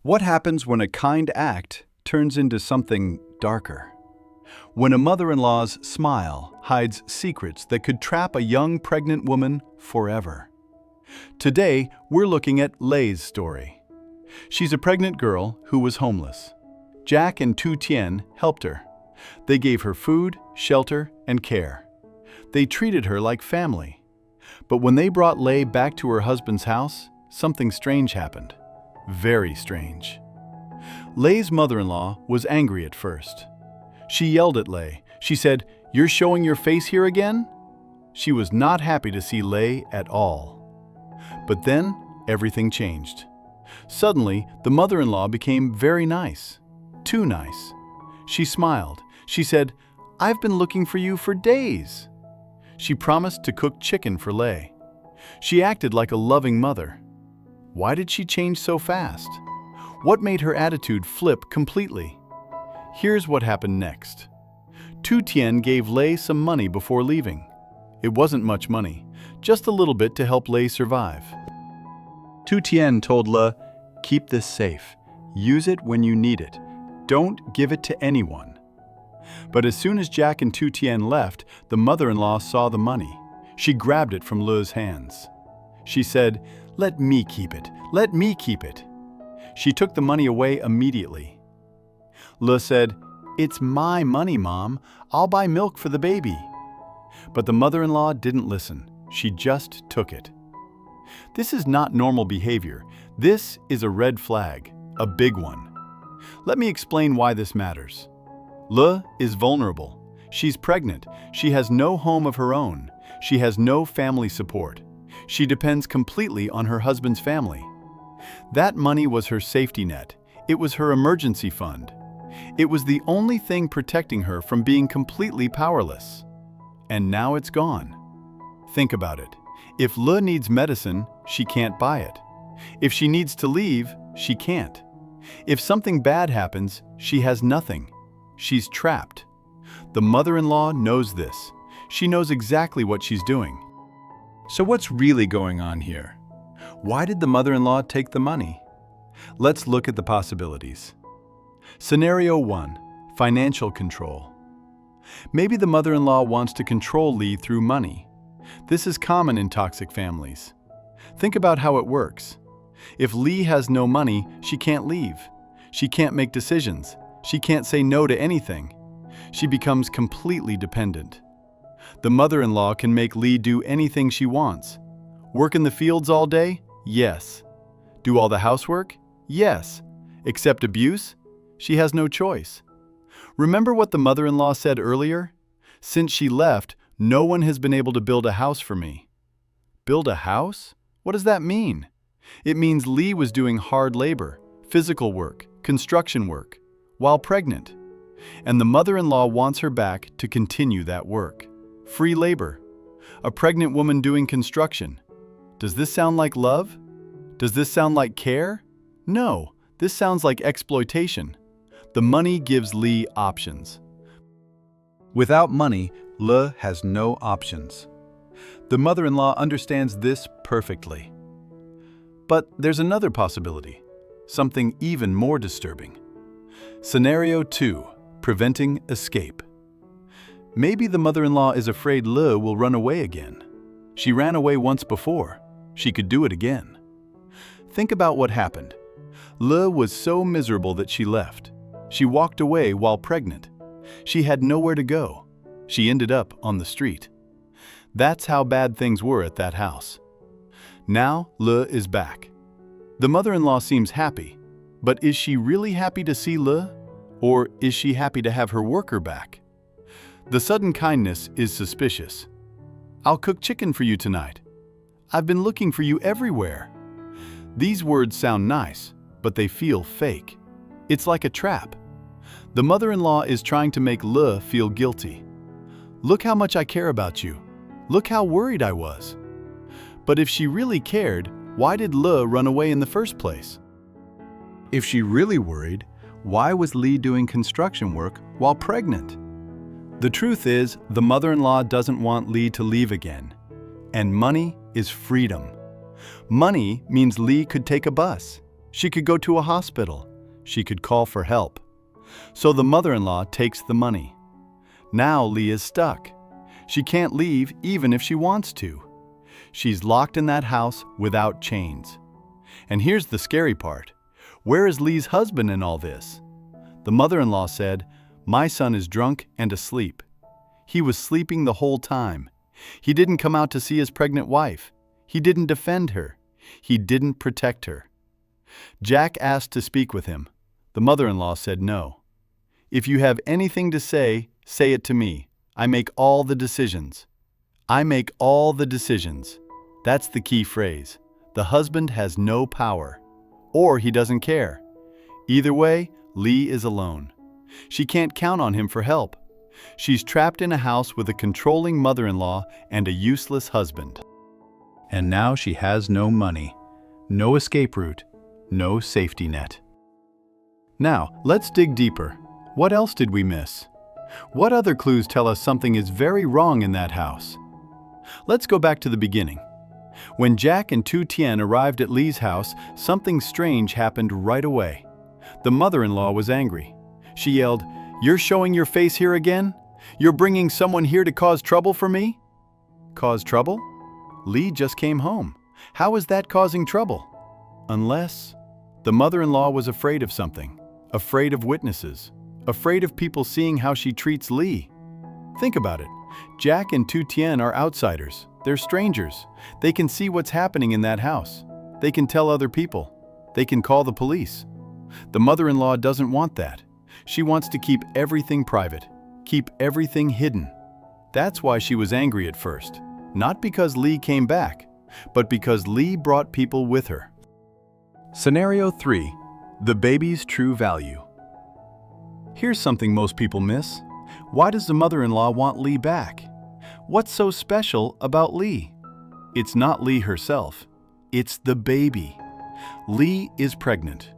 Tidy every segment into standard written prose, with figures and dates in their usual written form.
What happens when a kind act turns into something darker? When a mother-in-law's smile hides secrets that could trap a young pregnant woman forever. Today, we're looking at Lei's story. She's a pregnant girl who was homeless. Jack and Tien helped her. They gave her food, shelter, and care. They treated her like family. But when they brought Lei back to her husband's house, something strange happened. Very strange. Lei's mother-in-law was angry at first. She yelled at Lei. She said, "You're showing your face here again?" She was not happy to see Lei at all. But then, everything changed. Suddenly, the mother-in-law became very nice. Too nice. She smiled. She said, "I've been looking for you for days." She promised to cook chicken for Lei. She acted like a loving mother. Why did she change so fast? What made her attitude flip completely? Here's what happened next. Tien gave Lei some money before leaving. It wasn't much money, just a little bit to help Lei survive. Tien told Lei, "Keep this safe. Use it when you need it. Don't give it to anyone." But as soon as Jack and Tien left, the mother-in-law saw the money. She grabbed it from Lei's hands. She said, "Let me keep it. Let me keep it." She took the money away immediately. Lei said, "It's my money, Mom. I'll buy milk for the baby." But the mother-in-law didn't listen. She just took it. This is not normal behavior. This is a red flag, a big one. Let me explain why this matters. Lei is vulnerable. She's pregnant. She has no home of her own. She has no family support. She depends completely on her husband's family. That money was her safety net. It was her emergency fund. It was the only thing protecting her from being completely powerless. And now it's gone. Think about it. If Lei needs medicine, she can't buy it. If she needs to leave, she can't. If something bad happens, she has nothing. She's trapped. The mother-in-law knows this. She knows exactly what she's doing. So what's really going on here? Why did the mother-in-law take the money? Let's look at the possibilities. Scenario 1. Financial control. Maybe the mother-in-law wants to control Lei through money. This is common in toxic families. Think about how it works. If Lei has no money, she can't leave. She can't make decisions. She can't say no to anything. She becomes completely dependent. The mother-in-law can make Lei do anything she wants. Work in the fields all day? Yes. Do all the housework? Yes. Accept abuse? She has no choice. Remember what the mother-in-law said earlier? Since she left, no one has been able to build a house for me. Build a house? What does that mean? It means Lei was doing hard labor, physical work, construction work, while pregnant. And the mother-in-law wants her back to continue that work. Free labor. A pregnant woman doing construction. Does this sound like love? Does this sound like care? No, this sounds like exploitation. The money gives Lei options. Without money, Lei has no options. The mother-in-law understands this perfectly. But there's another possibility, something even more disturbing. Scenario 2. Preventing escape. Maybe the mother-in-law is afraid Lei will run away again. She ran away once before. She could do it again. Think about what happened. Lei was so miserable that she left. She walked away while pregnant. She had nowhere to go. She ended up on the street. That's how bad things were at that house. Now Lei is back. The mother-in-law seems happy, but is she really happy to see Lei? Or is she happy to have her worker back? The sudden kindness is suspicious. "I'll cook chicken for you tonight. I've been looking for you everywhere." These words sound nice, but they feel fake. It's like a trap. The mother-in-law is trying to make Lei feel guilty. "Look how much I care about you. Look how worried I was." But if she really cared, why did Lei run away in the first place? If she really worried, why was Lei doing construction work while pregnant? The truth is, the mother-in-law doesn't want Lei to leave again. And money is freedom. Money means Lei could take a bus. She could go to a hospital. She could call for help. So the mother-in-law takes the money. Now Lee is stuck. She can't leave even if she wants to. She's locked in that house without chains. And here's the scary part. Where is Lee's husband in all this? The mother-in-law said, "My son is drunk and asleep." He was sleeping the whole time. He didn't come out to see his pregnant wife. He didn't defend her. He didn't protect her. Jack asked to speak with him. The mother-in-law said no. "If you have anything to say, say it to me. I make all the decisions." I make all the decisions. That's the key phrase. The husband has no power. Or he doesn't care. Either way, Lee is alone. She can't count on him for help. She's trapped in a house with a controlling mother-in-law and a useless husband. And now she has no money, no escape route, no safety net. Now, let's dig deeper. What else did we miss? What other clues tell us something is very wrong in that house? Let's go back to the beginning. When Jack and Tien arrived at Lee's house, something strange happened right away. The mother-in-law was angry. She yelled, "You're showing your face here again? You're bringing someone here to cause trouble for me?" Cause trouble? Lee just came home. How is that causing trouble? Unless the mother-in-law was afraid of something, afraid of witnesses, afraid of people seeing how she treats Lee. Think about it. Jack and Tien are outsiders. They're strangers. They can see what's happening in that house. They can tell other people. They can call the police. The mother-in-law doesn't want that. She wants to keep everything private, keep everything hidden. That's why she was angry at first. Not because Lee came back, but because Lee brought people with her. Scenario 3. The baby's true value. Here's something most people miss. Why does the mother-in-law want Lee back? What's so special about Lee? It's not Lee herself. It's the baby. Lee is pregnant.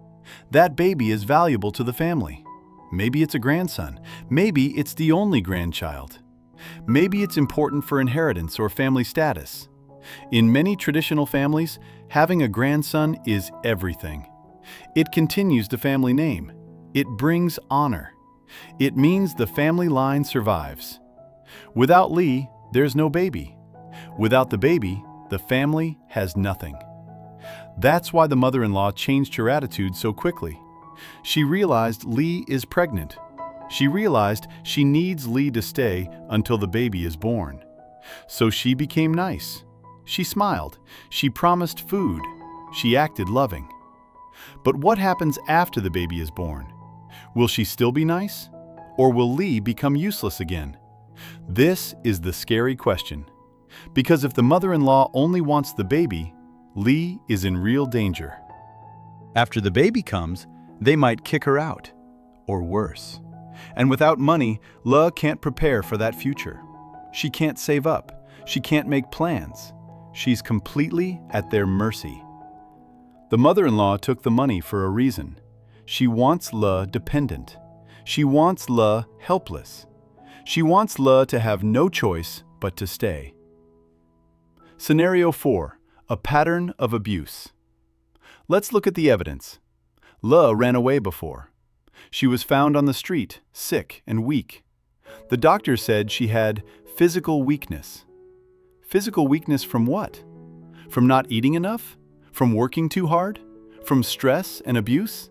That baby is valuable to the family. Maybe it's a grandson. Maybe it's the only grandchild. Maybe it's important for inheritance or family status. In many traditional families, having a grandson is everything. It continues the family name. It brings honor. It means the family line survives. Without Lee, there's no baby. Without the baby, the family has nothing. That's why the mother-in-law changed her attitude so quickly. She realized Lee is pregnant. She realized she needs Lee to stay until the baby is born. So she became nice. She smiled. She promised food. She acted loving. But what happens after the baby is born? Will she still be nice? Or will Lee become useless again? This is the scary question. Because if the mother-in-law only wants the baby, Lee is in real danger. After the baby comes, they might kick her out, or worse. And without money, Lee can't prepare for that future. She can't save up. She can't make plans. She's completely at their mercy. The mother-in-law took the money for a reason. She wants Lee dependent. She wants Lee helpless. She wants Lee to have no choice but to stay. Scenario 4. A pattern of abuse. Let's look at the evidence. Lee ran away before. She was found on the street, sick and weak. The doctor said she had physical weakness. Physical weakness from what? From not eating enough? From working too hard? From stress and abuse?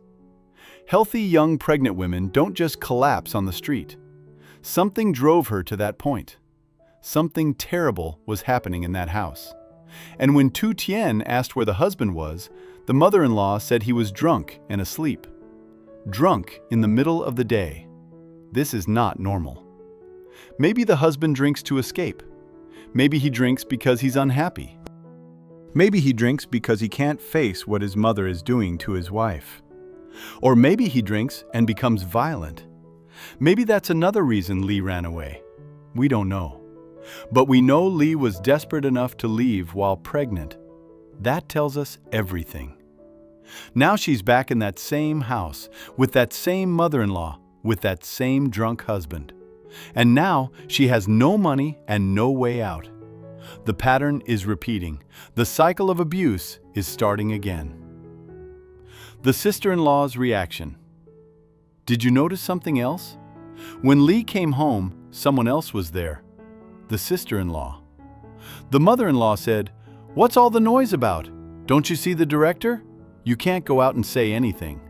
Healthy young pregnant women don't just collapse on the street. Something drove her to that point. Something terrible was happening in that house. And when Tien asked where the husband was, the mother-in-law said he was drunk and asleep. Drunk in the middle of the day. This is not normal. Maybe the husband drinks to escape. Maybe he drinks because he's unhappy. Maybe he drinks because he can't face what his mother is doing to his wife. Or maybe he drinks and becomes violent. Maybe that's another reason Lee ran away. We don't know. But we know Lee was desperate enough to leave while pregnant. That tells us everything. Now she's back in that same house, with that same mother-in-law, with that same drunk husband. And now she has no money and no way out. The pattern is repeating. The cycle of abuse is starting again. The sister-in-law's reaction. Did you notice something else? When Lee came home, someone else was there. The sister-in-law. The mother-in-law said, "What's all the noise about? Don't you see the director? You can't go out and say anything."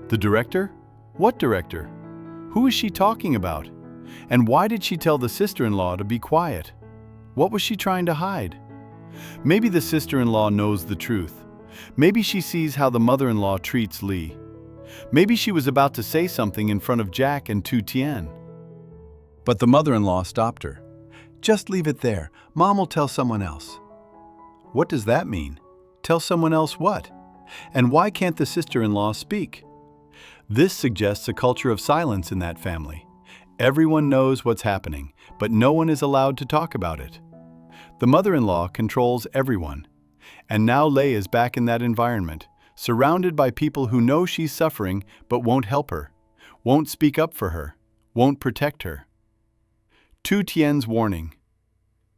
The director? What director? Who is she talking about? And why did she tell the sister-in-law to be quiet? What was she trying to hide? Maybe the sister-in-law knows the truth. Maybe she sees how the mother-in-law treats Lee. Maybe she was about to say something in front of Jack and Tien. But the mother-in-law stopped her. "Just leave it there. Mom will tell someone else." What does that mean? Tell someone else what? And why can't the sister-in-law speak? This suggests a culture of silence in that family. Everyone knows what's happening, but no one is allowed to talk about it. The mother-in-law controls everyone. And now Lei is back in that environment, surrounded by people who know she's suffering but won't help her, won't speak up for her, won't protect her. Tien's warning.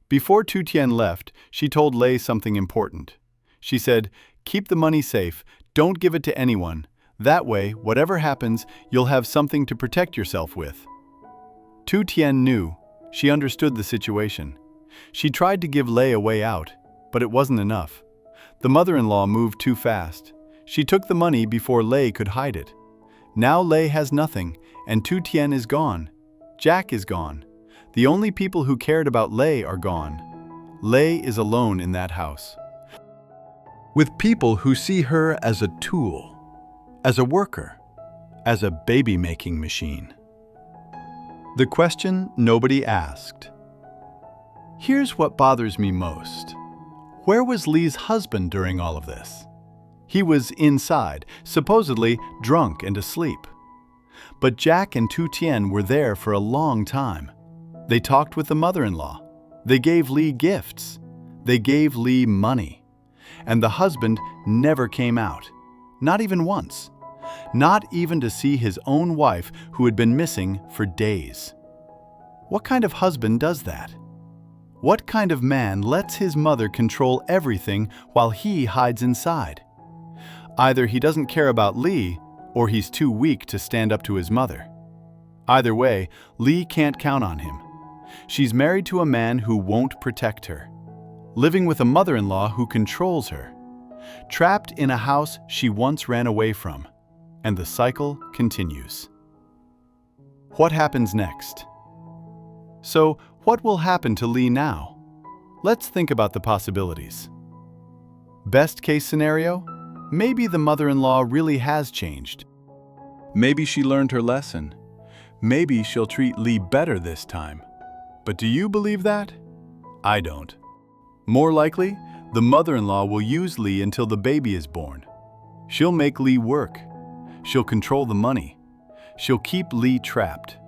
Before Tien left, she told Lei something important. She said, "Keep the money safe, don't give it to anyone. That way, whatever happens, you'll have something to protect yourself with." Tien knew. She understood the situation. She tried to give Lei a way out, but it wasn't enough. The mother-in-law moved too fast. She took the money before Lei could hide it. Now Lei has nothing, and Tien is gone. Jack is gone. The only people who cared about Lei are gone. Lei is alone in that house, with people who see her as a tool, as a worker, as a baby-making machine. The question nobody asked. Here's what bothers me most. Where was Lee's husband during all of this? He was inside, supposedly drunk and asleep. But Jack and Tien were there for a long time. They talked with the mother-in-law. They gave Lee gifts. They gave Lee money. And the husband never came out. Not even once. Not even to see his own wife who had been missing for days. What kind of husband does that? What kind of man lets his mother control everything while he hides inside? Either he doesn't care about Lee, or he's too weak to stand up to his mother. Either way, Lee can't count on him. She's married to a man who won't protect her, living with a mother-in-law who controls her, trapped in a house she once ran away from, and the cycle continues. What happens next? So, what will happen to Lee now? Let's think about the possibilities. Best case scenario? Maybe the mother-in-law really has changed. Maybe she learned her lesson. Maybe she'll treat Lee better this time. But do you believe that? I don't. More likely, the mother-in-law will use Lee until the baby is born. She'll make Lee work. She'll control the money. She'll keep Lee trapped.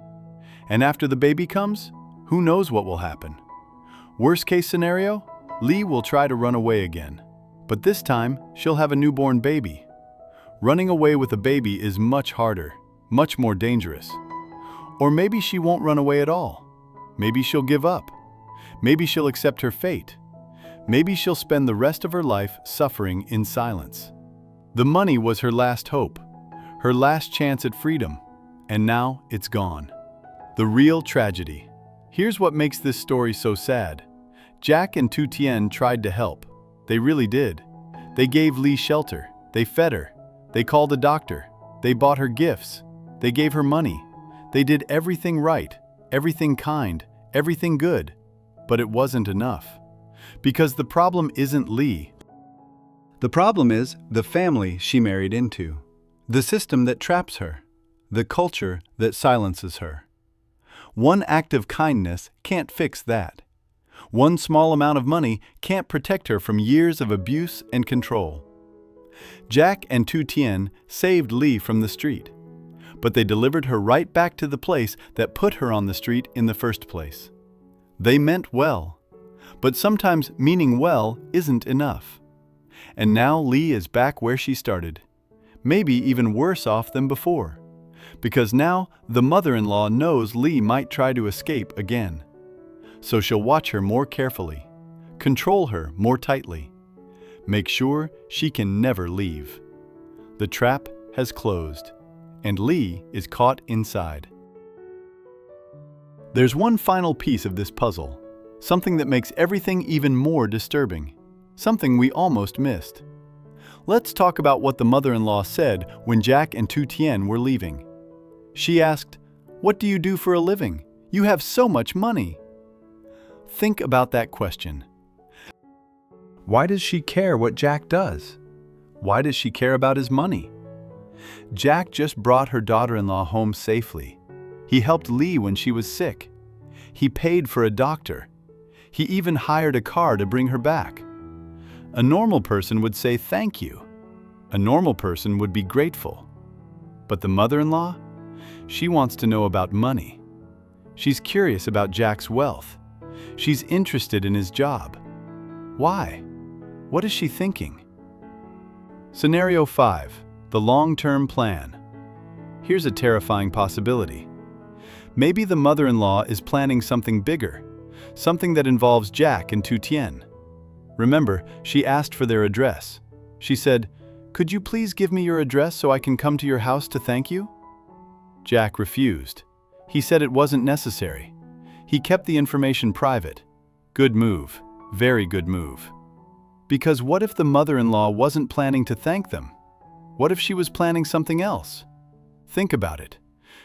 And after the baby comes, who knows what will happen? Worst case scenario, Lee will try to run away again. But this time, she'll have a newborn baby. Running away with a baby is much harder, much more dangerous. Or maybe she won't run away at all. Maybe she'll give up. Maybe she'll accept her fate. Maybe she'll spend the rest of her life suffering in silence. The money was her last hope, her last chance at freedom, and now it's gone. The real tragedy. Here's what makes this story so sad. Jack and Tien tried to help. They really did. They gave Lee shelter. They fed her. They called a doctor. They bought her gifts. They gave her money. They did everything right, everything kind, everything good. But it wasn't enough. Because the problem isn't Lee. The problem is the family she married into, the system that traps her, the culture that silences her. One act of kindness can't fix that. One small amount of money can't protect her from years of abuse and control. Jack and Tien saved Lee from the street, but they delivered her right back to the place that put her on the street in the first place. They meant well, but sometimes meaning well isn't enough. And now Lee is back where she started, maybe even worse off than before, because now the mother-in-law knows Lee might try to escape again. So she'll watch her more carefully, control her more tightly, make sure she can never leave. The trap has closed, and Lee is caught inside. There's one final piece of this puzzle, something that makes everything even more disturbing, something we almost missed. Let's talk about what the mother-in-law said when Jack and Tien were leaving. She asked, "What do you do for a living? You have so much money." Think about that question. Why does she care what Jack does? Why does she care about his money? Jack just brought her daughter-in-law home safely. He helped Lee when she was sick. He paid for a doctor. He even hired a car to bring her back. A normal person would say thank you. A normal person would be grateful. But the mother-in-law? She wants to know about money. She's curious about Jack's wealth. She's interested in his job. Why? What is she thinking? Scenario 5. The long-term plan. Here's a terrifying possibility. Maybe the mother-in-law is planning something bigger, something that involves Jack and Tien. Remember, she asked for their address. She said, "Could you please give me your address so I can come to your house to thank you?" Jack refused. He said it wasn't necessary. He kept the information private. Good move. Very good move. Because what if the mother-in-law wasn't planning to thank them? What if she was planning something else? Think about it.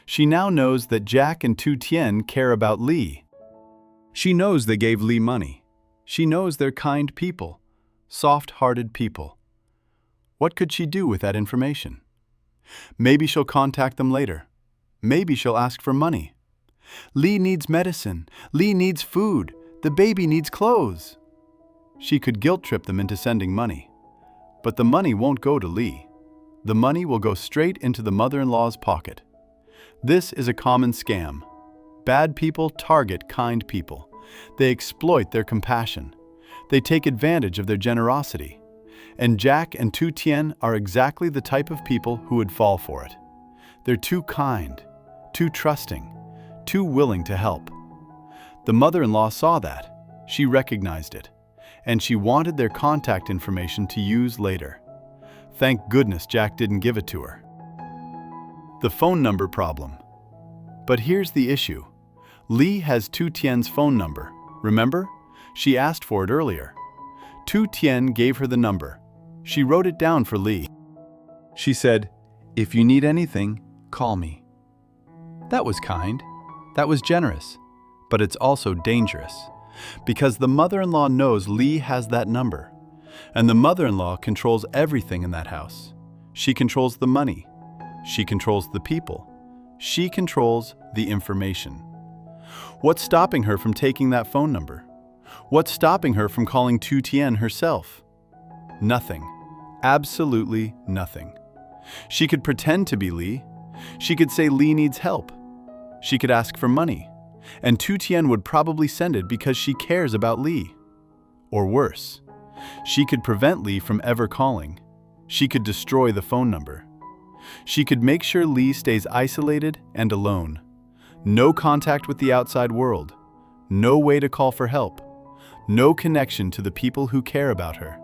She now knows that Jack and Tien care about Lee. She knows they gave Lee money. She knows they're kind people, soft-hearted people. What could she do with that information? Maybe she'll contact them later. Maybe she'll ask for money. Lee needs medicine. Lee needs food. The baby needs clothes. She could guilt-trip them into sending money. But the money won't go to Lee. The money will go straight into the mother-in-law's pocket. This is a common scam. Bad people target kind people. They exploit their compassion. They take advantage of their generosity. And Jack and Tien are exactly the type of people who would fall for it. They're too kind, too trusting, too willing to help. The mother-in-law saw that. She recognized it. And she wanted their contact information to use later. Thank goodness Jack didn't give it to her. The phone number problem. But here's the issue. Lee has Tien's phone number. Remember? She asked for it earlier. Tien gave her the number. She wrote it down for Lee. She said, "If you need anything, call me." That was kind. That was generous. But it's also dangerous. Because the mother-in-law knows Lee has that number. And the mother-in-law controls everything in that house. She controls the money. She controls the people. She controls the information. What's stopping her from taking that phone number? What's stopping her from calling Tien herself? Nothing. Absolutely nothing. She could pretend to be Lee. She could say Lee needs help. She could ask for money. And Tien would probably send it because she cares about Lee. Or worse, she could prevent Lee from ever calling. She could destroy the phone number. She could make sure Lee stays isolated and alone. No contact with the outside world. No way to call for help. No connection to the people who care about her.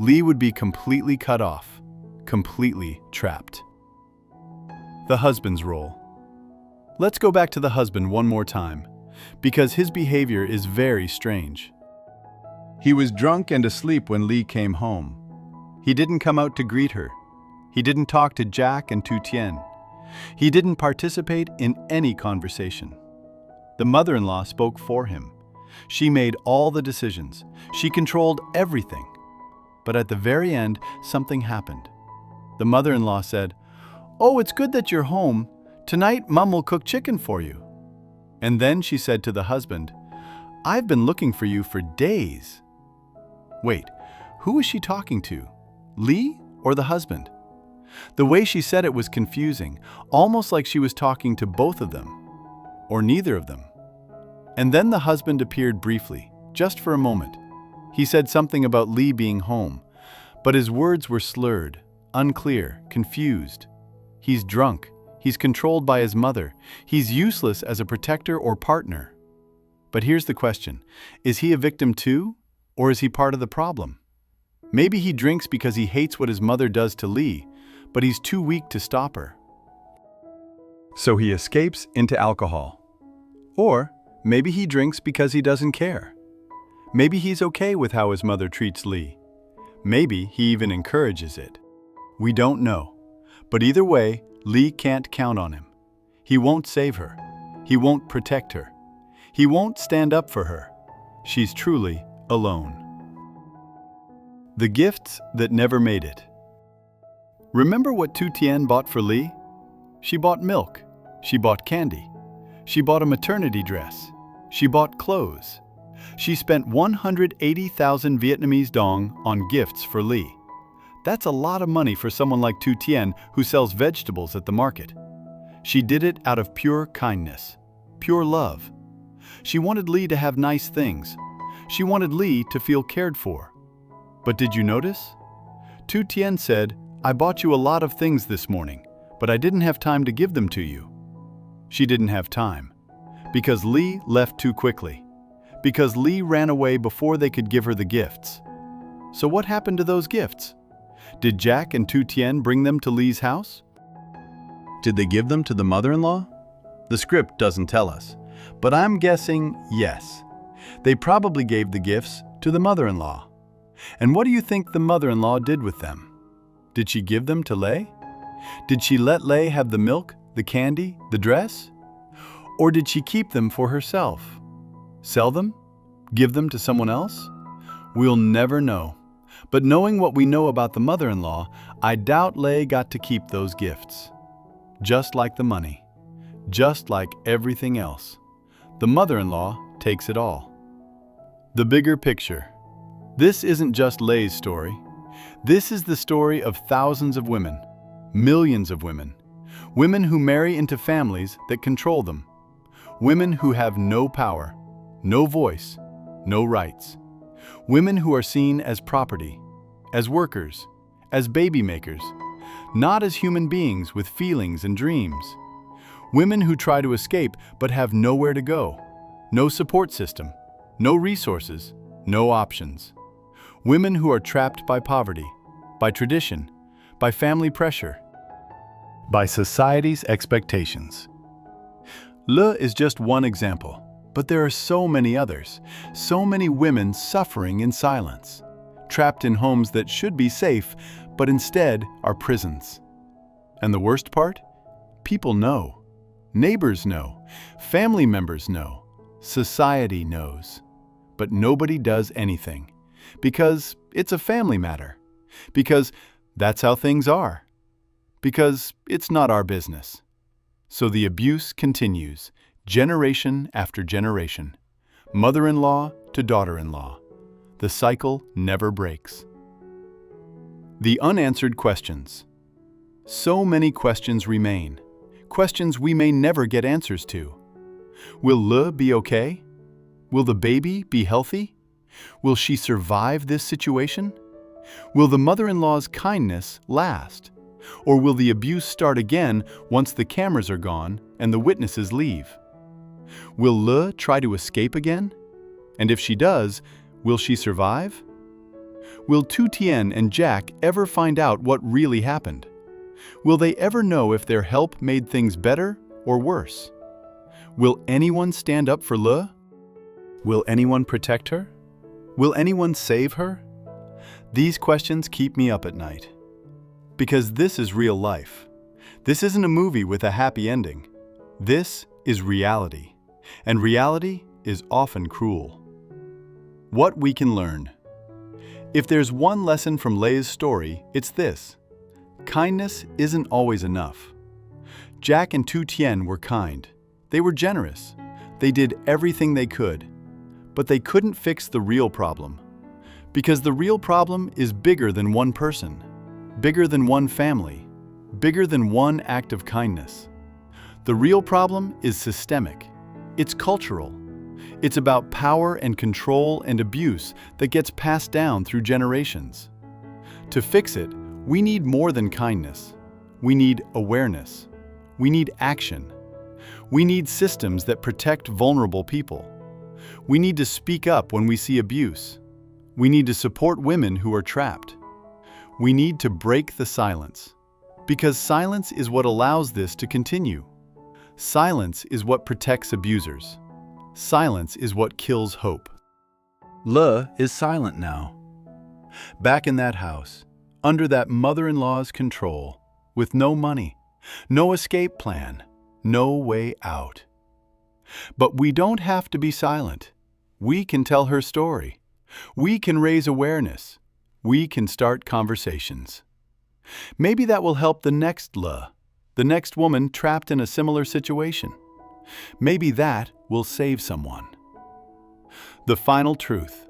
Lee would be completely cut off, completely trapped. The husband's role. Let's go back to the husband one more time, because his behavior is very strange. He was drunk and asleep when Lee came home. He didn't come out to greet her. He didn't talk to Jack and Tien. He didn't participate in any conversation. The mother-in-law spoke for him. She made all the decisions. She controlled everything. But at the very end, something happened. The mother-in-law said, "Oh, it's good that you're home. Tonight, Mom will cook chicken for you." And then she said to the husband, "I've been looking for you for days." Wait, who was she talking to? Lee or the husband? The way she said it was confusing, almost like she was talking to both of them, or neither of them. And then the husband appeared briefly, just for a moment. He said something about Lee being home, but his words were slurred, unclear, confused. He's drunk. He's controlled by his mother. He's useless as a protector or partner. But here's the question. Is he a victim too, or is he part of the problem? Maybe he drinks because he hates what his mother does to Lee, but he's too weak to stop her. So he escapes into alcohol. Or maybe he drinks because he doesn't care. Maybe he's okay with how his mother treats Lee. Maybe he even encourages it. We don't know. But either way, Lee can't count on him. He won't save her. He won't protect her. He won't stand up for her. She's truly alone. The gifts that never made it. Remember what Tien bought for Lee? She bought milk. She bought candy. She bought a maternity dress. She bought clothes. She spent 180,000 Vietnamese dong on gifts for Lee. That's a lot of money for someone like Tien who sells vegetables at the market. She did it out of pure kindness, pure love. She wanted Lee to have nice things. She wanted Lee to feel cared for. But did you notice? Tien said, "I bought you a lot of things this morning, but I didn't have time to give them to you." She didn't have time. Because Lee left too quickly. Because Lee ran away before they could give her the gifts. So what happened to those gifts? Did Jack and Tien bring them to Lee's house? Did they give them to the mother-in-law? The script doesn't tell us, but I'm guessing yes. They probably gave the gifts to the mother-in-law. And what do you think the mother-in-law did with them? Did she give them to Lei? Did she let Lei have the milk, the candy, the dress? Or did she keep them for herself? Sell them? Give them to someone else? We'll never know. But knowing what we know about the mother-in-law, I doubt Lei got to keep those gifts. Just like the money. Just like everything else. The mother-in-law takes it all. The bigger picture. This isn't just Lei's story. This is the story of thousands of women, millions of women. Women who marry into families that control them. Women who have no power, no voice, no rights. Women who are seen as property, as workers, as baby makers, not as human beings with feelings and dreams. Women who try to escape but have nowhere to go, no support system, no resources, no options. Women who are trapped by poverty, by tradition, by family pressure, by society's expectations. Le is just one example, but there are so many others, so many women suffering in silence, trapped in homes that should be safe, but instead are prisons. And the worst part? People know. Neighbors know. Family members know. Society knows. But nobody does anything. Because it's a family matter. Because that's how things are. Because it's not our business. So the abuse continues, generation after generation. Mother-in-law to daughter-in-law. The cycle never breaks. The unanswered questions. So many questions remain. Questions we may never get answers to. Will Le be okay? Will the baby be healthy? Will she survive this situation? Will the mother-in-law's kindness last? Or will the abuse start again once the cameras are gone and the witnesses leave? Will Le try to escape again? And if she does, will she survive? Will Tien and Jack ever find out what really happened? Will they ever know if their help made things better or worse? Will anyone stand up for Le? Will anyone protect her? Will anyone save her? These questions keep me up at night. Because this is real life. This isn't a movie with a happy ending. This is reality. And reality is often cruel. What we can learn. If there's one lesson from Lei's story, it's this. Kindness isn't always enough. Jack and Tien were kind. They were generous. They did everything they could. But they couldn't fix the real problem. Because the real problem is bigger than one person, bigger than one family, bigger than one act of kindness. The real problem is systemic. It's cultural. It's about power and control and abuse that gets passed down through generations. To fix it, we need more than kindness. We need awareness. We need action. We need systems that protect vulnerable people. We need to speak up when we see abuse. We need to support women who are trapped. We need to break the silence. Because silence is what allows this to continue. Silence is what protects abusers. Silence is what kills hope. Le is silent now. Back in that house, under that mother-in-law's control, with no money, no escape plan, no way out. But we don't have to be silent. We can tell her story. We can raise awareness. We can start conversations. Maybe that will help the next Le, the next woman trapped in a similar situation. Maybe that will save someone. The final truth.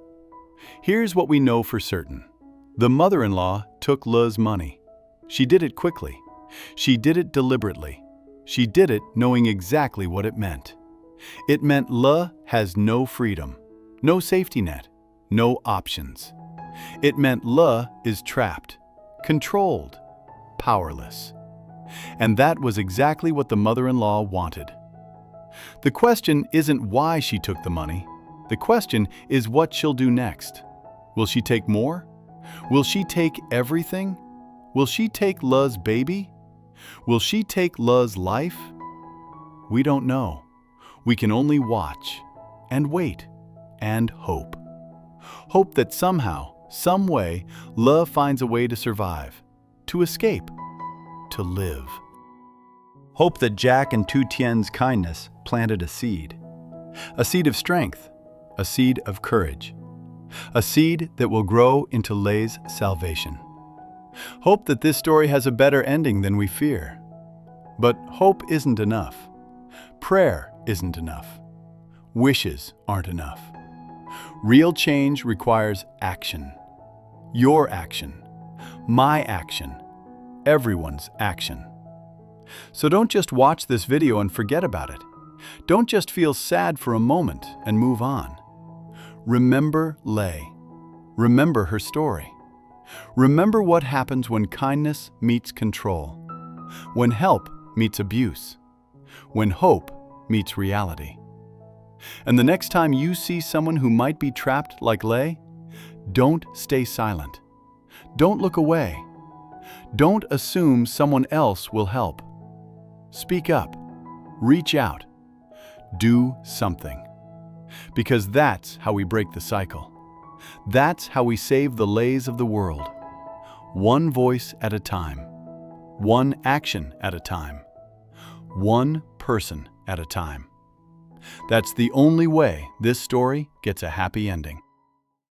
Here's what we know for certain. The mother-in-law took Le's money. She did it quickly. She did it deliberately. She did it knowing exactly what it meant. It meant Le has no freedom, no safety net, no options. It meant Le is trapped, controlled, powerless. And that was exactly what the mother-in-law wanted. The question isn't why she took the money. The question is what she'll do next. Will she take more? Will she take everything? Will she take Le's baby? Will she take Le's life? We don't know. We can only watch and wait and hope. Hope that somehow, some way, Le finds a way to survive, to escape, to live. Hope that Jack and Tien's kindness planted a seed of strength, a seed of courage, a seed that will grow into Le's salvation. Hope that this story has a better ending than we fear. But hope isn't enough. Prayer isn't enough. Wishes aren't enough. Real change requires action. Your action, my action, everyone's action. So don't just watch this video and forget about it. Don't just feel sad for a moment and move on. Remember Le. Remember her story. Remember what happens when kindness meets control, when help meets abuse, when hope meets reality. And the next time you see someone who might be trapped like Le, don't stay silent. Don't look away. Don't assume someone else will help. Speak up. Reach out. Do something. Because that's how we break the cycle. That's how we save the Le's of the world. One voice at a time. One action at a time. One person at a time. That's the only way this story gets a happy ending.